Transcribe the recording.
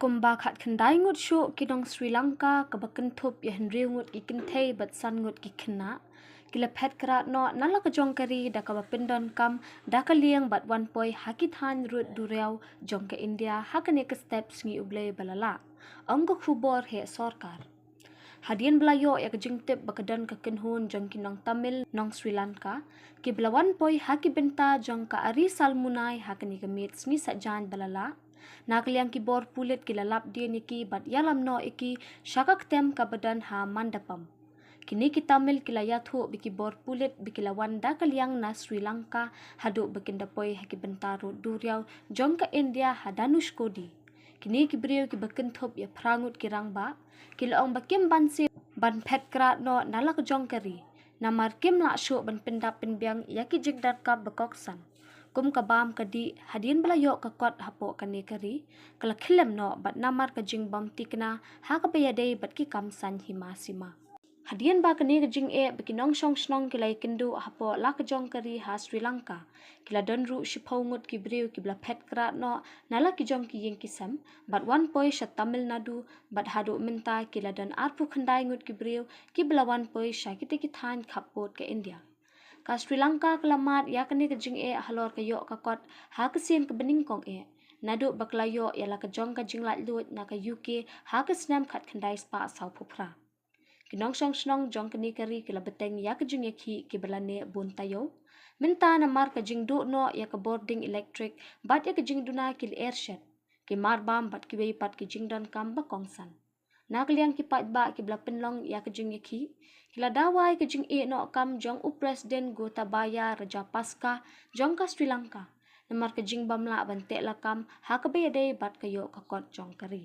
kumba khat khandai ngut shu kinong Sri Lanka kabakan thup ya henriu ngut ikin thei bat san ngut kikhna kila phet kra no nala ka jong kari da ka pindon kam da ka liang bat 1 haki than rut dureau jong ka India hakane ka steps ngi uble balala angko khubor he sarkar hadian belayo ya kejingtip bakadan ka kinhun jong kinong Tamil nong Sri Lanka ki belawan poi haki benta jong ka ari salmunai hakani ka mit sni sajan balala nakliang ki bor pulit ki lalap dia niki bat yalam no iki shakak tem ka badan ha mandapam kini ki Tamil ki layathu biki bor pulit biki lawan da kaliang na Sri Lanka hadu bakinda poi haki bentaro duriau jong ka India hadanush kodi kini ki brio ki bakin thop ya prangut ki rangba ki laong bakim bansi ban phet kra no nalak jong kari namar kim la shu ban pindap pinbiang ya ki jigdar ka bakoksan kum kabam kadi hadin belayo ka kot hapo kani kari kala khilem no bat namar ka jing bam tikna ha ka payade bat ki kam san hima sima hadian ba kani ka jing e bikinong song snong kilai kindu hapo la ka jong kari ha Sri Lanka kila don ru shiphaungut ki briu ki bla phet kra no nala ki jong ki yeng kisam bat 1 sha Tamil Nadu bat hadu minta kila don arpu khandai ngut ki briu ki bla 1 sha kiti ki than khapot ke India ka Sri Lanka kelamat ya kani ka jing e halor ka yo ka kot ha ka sien ka bening kong e nadu baklayo ya la ka jong ka jing lat lut na ka UK ha ka snam khat khandai spa sau phupra kinong song snong jong kani kari kila beteng ya ka jing ki ki belane bun tayo minta na mar ka jing du no ya ka boarding electric bat ya ka jing duna kil airshed ki mar bam bat ki wei pat ki jing don kam ba kongsan nakliang ki pat ba ki bla penlong ya ka jing ki kila dawai ka jing e no kam jong u president Gotabaya Rajapaksa jong ka Sri Lanka namar ka jing bam la ban te la kam ha ka be dei bat ka yo ka kot jong kari